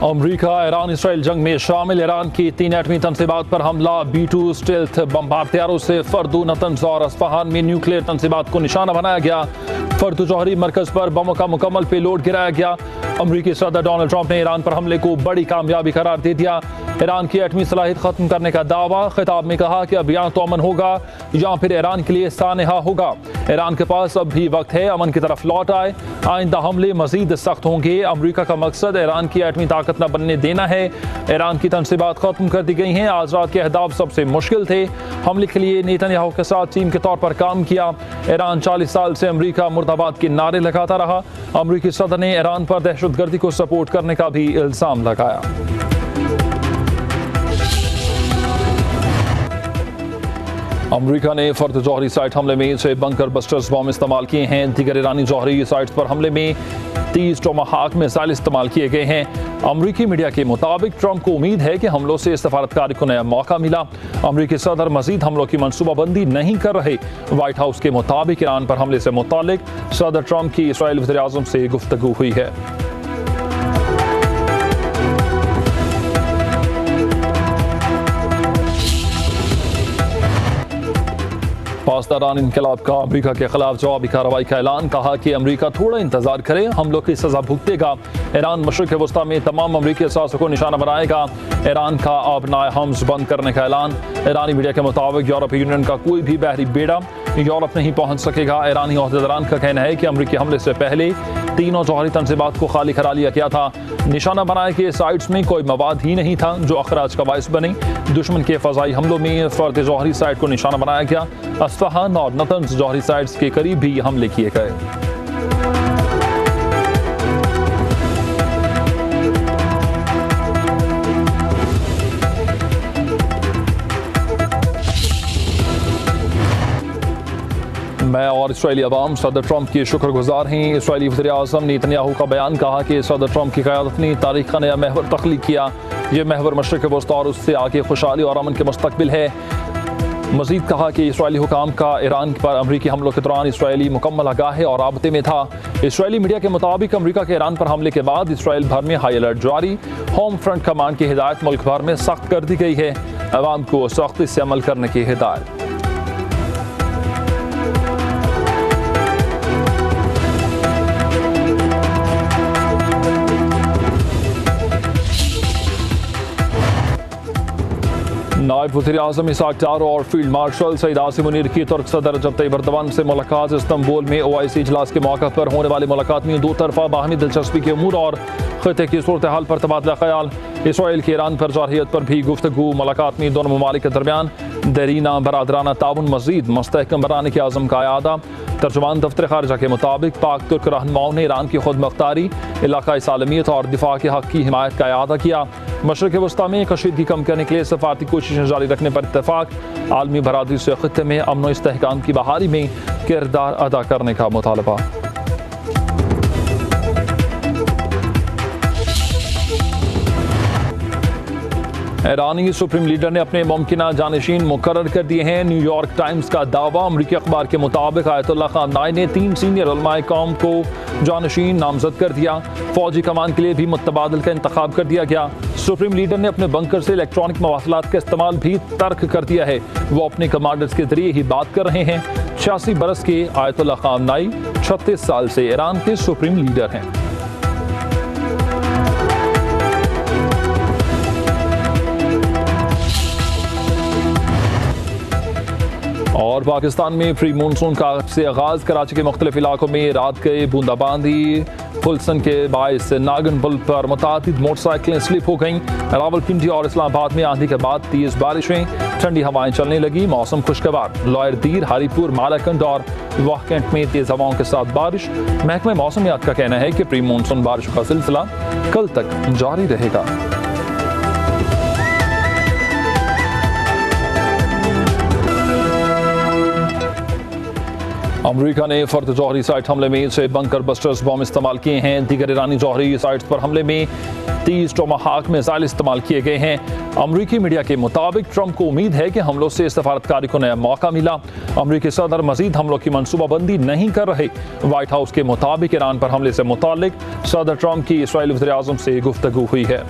अमरीका Iran Israel जंग में शामिल ईरान की 3 एटमी तनसीबात पर हमला। B-2 स्टेल्थ बमबार तैयारों से फर्दू, नतंज और अस्फहान में न्यूक्लियर तनसीबात को निशाना बनाया गया। फर्दू जौहरी मरकज पर बमों का मुकम्मल पेलोड गिराया गया। अमरीकी सदर डोनाल्ड ट्रंप ने ईरान पर हमले को बड़ी कामयाबी करार दे दिया। ईरान की एटमी सलाहियत खत्म करने का दावा। खिताब में कहा कि अब या तो अमन होगा या फिर ईरान के लिए सानहा होगा। ईरान के पास अब भी वक्त है, अमन की तरफ लौट आए। आइंदा हमले मजीद सख्त होंगे। अमरीका का मकसद ईरान की एटमी ताकत न बनने देना है। ईरान की तनसीबात खत्म कर दी गई हैं। आज रात के अहदाफ सबसे मुश्किल थे। हमले के लिए नेतन्याहू के साथ टीम के तौर पर काम किया। ईरान 40 साल से अमरीका मुर्दाबाद के नारे लगाता रहा। अमरीकी सदर ने ईरान पर दहशतगर्दी को सपोर्ट करने का भी इल्जाम लगाया। अमरीका ने फर्द जौहरी साइट हमले में 6 बंकर बस्टर्स बम इस्तेमाल किए हैं। दीगर ईरानी जौहरी साइट्स पर हमले में 30 टोमाहाक मिसाइल इस्तेमाल किए गए हैं। अमरीकी मीडिया के मुताबिक ट्रंप को उम्मीद है कि हमलों से सफारतकारी को नया मौका मिला। अमरीकी सदर मजीद हमलों की मनसूबाबंदी नहीं कर रहे। व्हाइट हाउस के मुताबिक ईरान पर हमले से मुतालिक सदर ट्रंप की इस्राएली वज़ीर आज़म से गुफ्तगू हुई है। पासदारान इनकलाब का अमरीका के खिलाफ जवाबी कार्रवाई का ऐलान। कहा कि अमरीका थोड़ा इंतजार करे, हमलों की सजा भुगतेगा। ईरान मशरिक़ वस्ता में तमाम अमरीकी असासों को निशाना बनाएगा। ईरान का आबनाए हम्स बंद करने का ऐलान। ईरानी मीडिया के मुताबिक यूरोपीय यूनियन का कोई भी बहरी बेड़ा यूरोप नहीं पहुंच सकेगा। ईरानी अहदेदारान का कहना है कि अमरीकी हमले से पहले तीनों जौहरी तनसीबात को खाली करा लिया गया था। निशाना बनाए कि साइट्स में कोई मवाद ही नहीं था जो अखराज का बायस बने। दुश्मन के फ़ज़ाई हमलों में फर्द जौहरी साइट को निशाना बनाया गया। अस्फहान और नतंज जौहरी साइट्स के करीब भी हमले किए गए। मैं और इसराइली अवाम सदर ट्रंप की शुक्रगुजार हैं। इसराइली वज़ीर आज़म नेतन्याहू का बयान। कहा कि सदर ट्रंप की क़यादत ने तारीख़ का नया महवर तख्लीक़ किया। यह महवर मशरिक़ वस्ता और उससे आगे खुशहाली और अमन के मुस्तक़बिल है। मज़ीद कहा कि इसराइली हुकाम का ईरान पर अमरीकी हमलों के दौरान इसराइली मुकम्मल आगाह और राबते में था। इसराइली मीडिया के मुताबिक अमरीका के ईरान पर हमले के बाद इसराइल भर में हाई अलर्ट जारी। होम फ्रंट कमांड की हिदायत मुल्क भर में सख्त कर दी गई है। अवाम को सख्ती से अमल करने की हिदायत। नायब वज़ीर आज़म इसाक डार और फील्ड मार्शल सईद आसिम मुनीर की तुर्क सदर रजब तैयब एर्दोगान से मुलाकात। इस्तांबुल में OIC इजलास के मौके पर होने वाली मुलाकात में दो तरफा बाहमी दिलचस्पी के अमूर और खिते की सूरत हाल पर तबादला ख्याल। इसराइल के ईरान पर जारहियत पर भी गुफ्तगू। मुलाकात में दोनों ममालिक के दरमियान देरीना बरादराना ताउन मज़ीद मुस्तहकम बनाने के आज़म का आयादा। तर्जुमान दफ्तर खारजा के मुताबिक पाक तुर्क रहनुमाओं ने ईरान की खुद मुख्तारी, इलाकाई सालमियत और दिफा के हक़ की हिमायत का आयादा किया। मशरिक़ वस्ता में कशीदगी कम करने के लिए सफारती कोशिशें जारी रखने पर इत्तेफाक। आलमी बरादरी से खित्ते में अमन व इस्तेहकाम की बहाली में किरदार अदा करने का मुतालबा। ईरानी सुप्रीम लीडर ने अपने मुमकिना जानशीन मुकर्रर कर दिए हैं। न्यूयॉर्क टाइम्स का दावा। अमरीकी अखबार के मुताबिक आयतुल्लाह ख़ामनेई ने 3 सीनियर उलमाए कौम को जानशीन नामजद कर दिया। फौजी कमान के लिए भी मुतबादिल का इंतखाब कर दिया गया। सुप्रीम लीडर ने अपने बंकर से इलेक्ट्रॉनिक मवासलात का इस्तेमाल भी तर्क कर दिया है। वो अपने कमांडर्स के जरिए ही बात कर रहे हैं। 86 बरस के आयतुल्लाह ख़ामनेई 36 साल से ईरान के सुप्रीम लीडर हैं। और पाकिस्तान में प्री मानसून का से आगाज़। कराची के मुख्तलिफ इलाकों में रात के बूंदाबांदी फुलसन के बायस नागन पुल पर मुतादिद मोटरसाइकिलें स्लिप हो गईं। रावलपिंडी और इस्लामाबाद में आंधी के बाद तेज़ बारिशें, ठंडी हवाएं चलने लगी। मौसम खुशगवार। लॉयर दीर, हरीपुर, मालाकंड और वाहकंट में तेज़ हवाओं के साथ बारिश। महकमा मौसमियात का कहना है कि प्री मानसून बारिश का सिलसिला कल तक जारी रहेगा। अमरीका ने फर्द जौहरी साइट हमले में 6 बंकर बस्टर्स बम इस्तेमाल किए हैं। दीगर ईरानी जौहरी साइट्स पर हमले में 30 टोमाहाक मिसाइल इस्तेमाल किए गए हैं। अमरीकी मीडिया के मुताबिक ट्रंप को उम्मीद है कि हमलों से सफारतकारी को नया मौका मिला। अमरीकी सदर मजीद हमलों की मनसूबाबंदी नहीं कर रहे। व्हाइट हाउस के मुताबिक ईरान पर हमले से मुतालिक सदर ट्रंप की इसराइली वज़ीर आज़म से गुफ्तगू हुई है।